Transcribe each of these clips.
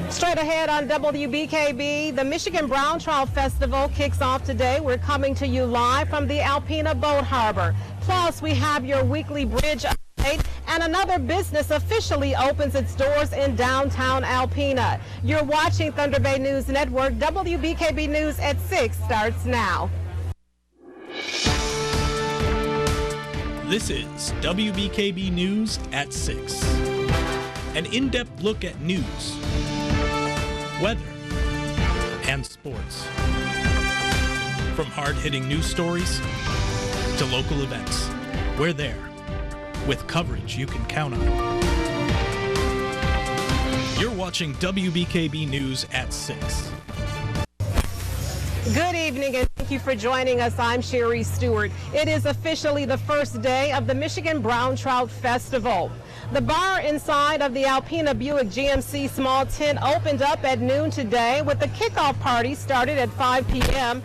Straight ahead on WBKB, the Michigan Brown Trout Festival kicks off today. We're coming to you live from the Alpena Boat Harbor. Plus, we have your weekly bridge update, and another business officially opens its doors in downtown Alpena. You're watching Thunder Bay News Network. WBKB News at 6 starts now. This is WBKB News at 6. An in-depth look at news, weather, and sports. From hard-hitting news stories to local events, we're there with coverage you can count on. You're watching WBKB News at 6. Good evening and thank you for joining us. I'm Sherry Stewart. It is officially the first day of the Michigan Brown Trout Festival. The bar inside of the Alpena Buick GMC small tent opened up at noon today, with the kickoff party started at 5 p.m.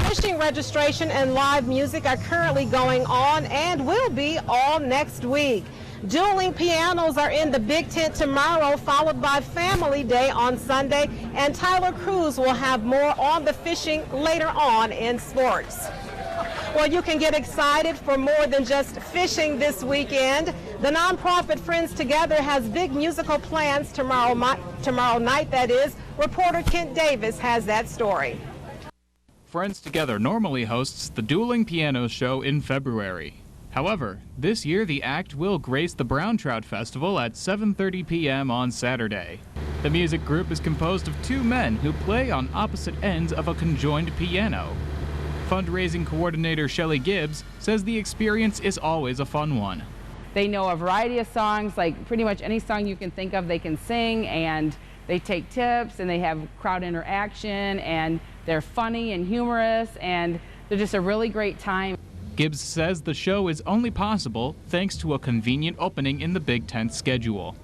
Fishing registration and live music are currently going on and will be all next week. Dueling pianos are in the big tent tomorrow, followed by Family Day on Sunday, and Tyler Cruz will have more on the fishing later on in sports. Well, you can get excited for more than just fishing this weekend. The nonprofit Friends Together has big musical plans tomorrow night, that is. Reporter Kent Davis has that story. Friends Together normally hosts the Dueling Piano Show in February. However, this year the act will grace the Brown Trout Festival at 7:30 p.m. on Saturday. The music group is composed of two men who play on opposite ends of a conjoined piano. Fundraising coordinator Shelly Gibbs says the experience is always a fun one. They know a variety of songs, like pretty much any song you can think of they can sing, and they take tips and they have crowd interaction, and they're funny and humorous, and they're just a really great time. Gibbs says the show is only possible thanks to a convenient opening in the Big Tent schedule.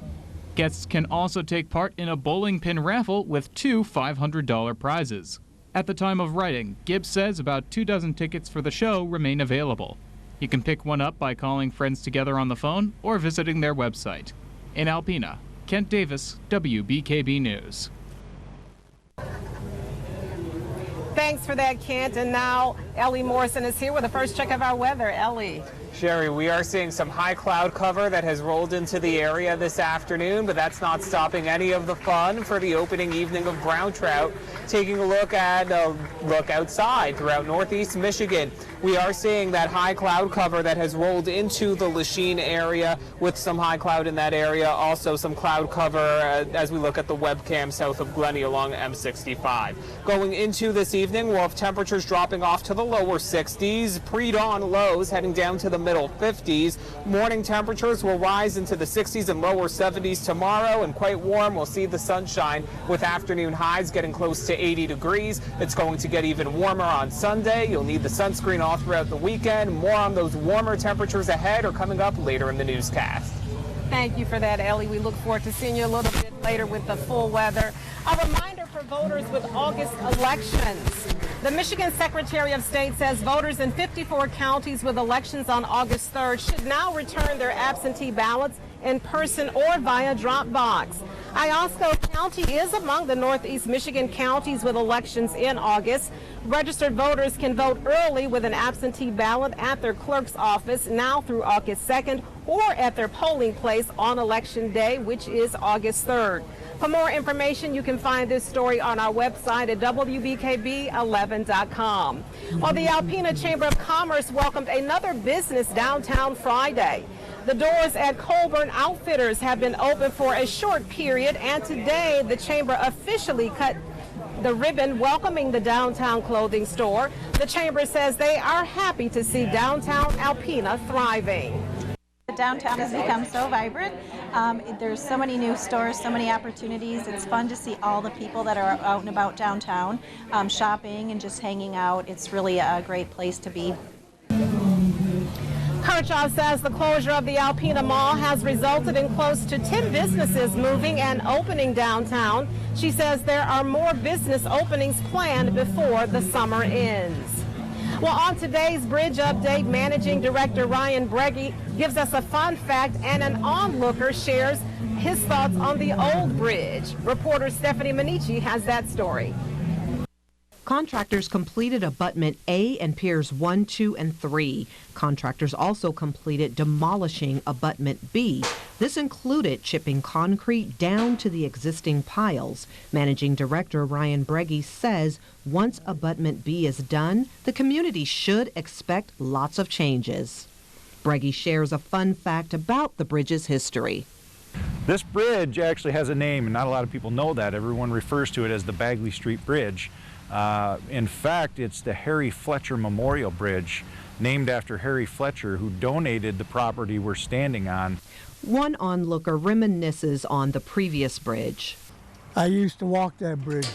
Guests can also take part in a bowling pin raffle with two $500 prizes. At the time of writing, Gibbs says about 24 tickets for the show remain available. You can pick one up by calling Friends Together on the phone or visiting their website. In Alpena, Kent Davis, WBKB News. Thanks for that, Kent. And now Ellie Morrison is here with the first check of our weather. Ellie. Sherry, we are seeing some high cloud cover that has rolled into the area this afternoon, but that's not stopping any of the fun for the opening evening of brown trout. Taking a look outside throughout northeast Michigan, we are seeing that high cloud cover that has rolled into the Lachine area, with some high cloud in that area. Also some cloud cover as we look at the webcam south of Glenny along M65. Going into this evening, we'll have temperatures dropping off to the lower 60s, pre-dawn lows heading down to the middle 50s. Morning temperatures will rise into the 60s and lower 70s tomorrow, and quite warm. We'll see the sunshine with afternoon highs getting close to 80 degrees. It's going to get even warmer on Sunday. You'll need the sunscreen all throughout the weekend. More on those warmer temperatures ahead are coming up later in the newscast. Thank you for that, Ellie. We look forward to seeing you a little bit later with the full weather. A reminder for voters with August elections. The Michigan Secretary of State says voters in 54 counties with elections on August 3rd should now return their absentee ballots in person or via drop box. Iosco County is among the northeast Michigan counties with elections in August. Registered voters can vote early with an absentee ballot at their clerk's office now through August 2nd, or at their polling place on Election Day, which is August 3rd. For more information, you can find this story on our website at WBKB11.com. Well, the Alpena Chamber of Commerce welcomed another business downtown Friday. The doors at Colburn Outfitters have been open for a short period, and today the Chamber officially cut the ribbon welcoming the downtown clothing store. The Chamber says they are happy to see downtown Alpena thriving. Downtown has become so vibrant. There's so many new stores, so many opportunities. It's fun to see all the people that are out and about downtown, shopping and just hanging out. It's really a great place to be. Kirchhoff says the closure of the Alpena Mall has resulted in close to 10 businesses moving and opening downtown. She says there are more business openings planned before the summer ends. Well, on today's Bridge Update, Managing Director Ryan Breggy gives us a fun fact, and an onlooker shares his thoughts on the old bridge. Reporter Stephanie Manici has that story. Contractors completed abutment A and piers 1, 2, and 3. Contractors also completed demolishing abutment B. This included chipping concrete down to the existing piles. Managing Director Ryan Breggy says once abutment B is done, the community should expect lots of changes. Breggy shares a fun fact about the bridge's history. This bridge actually has a name, and not a lot of people know that. Everyone refers to it as the Bagley Street Bridge. In fact, it's the Harry Fletcher Memorial Bridge, named after Harry Fletcher, who donated the property we're standing on. One onlooker reminisces on the previous bridge. I used to walk that bridge.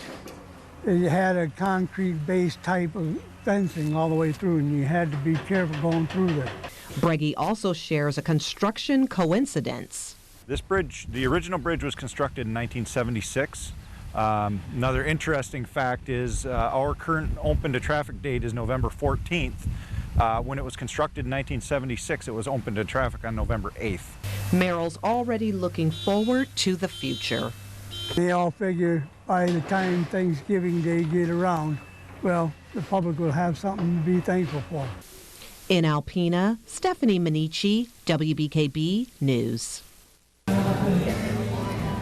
It had a concrete base type of fencing all the way through, and you had to be careful going through there. Breggy also shares a construction coincidence. This bridge, the original bridge, was constructed in 1976. Another interesting fact is our current open to traffic date is November 14th. When it was constructed in 1976, it was open to traffic on November 8th. Merrill's already looking forward to the future. They all figure by the time Thanksgiving Day get around, well, the public will have something to be thankful for. In Alpena, Stephanie Manici, WBKB News.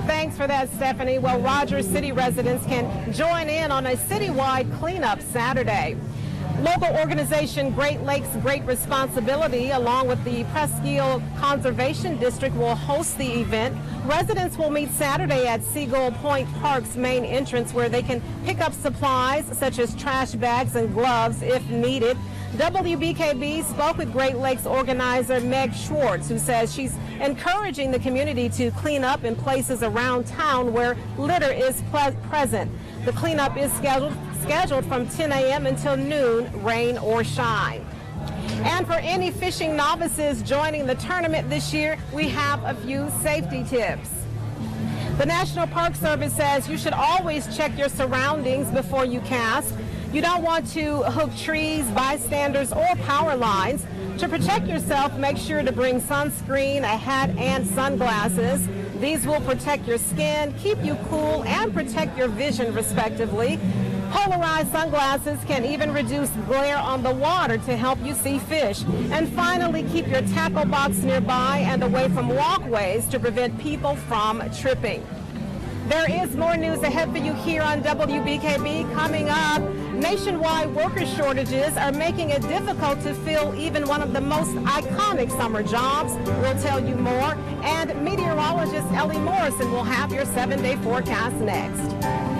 Thanks for that, Stephanie. Well, Rogers City residents can join in on a citywide cleanup Saturday. Local organization Great Lakes Great Responsibility, along with the Presqu'île Conservation District, will host the event. Residents will meet Saturday at Seagull Point Park's main entrance, where they can pick up supplies such as trash bags and gloves if needed. WBKB spoke with Great Lakes organizer Meg Schwartz, who says she's encouraging the community to clean up in places around town where litter is present. The cleanup is scheduled from 10 a.m. until noon, rain or shine. And for any fishing novices joining the tournament this year, we have a few safety tips. The National Park Service says you should always check your surroundings before you cast. You don't want to hook trees, bystanders, or power lines. To protect yourself, make sure to bring sunscreen, a hat, and sunglasses. These will protect your skin, keep you cool, and protect your vision, respectively. Polarized sunglasses can even reduce glare on the water to help you see fish. And finally, keep your tackle box nearby and away from walkways to prevent people from tripping. There is more news ahead for you here on WBKB. Coming up, nationwide worker shortages are making it difficult to fill even one of the most iconic summer jobs. We'll tell you more. And meteorologist Ellie Morrison will have your 7-day forecast next.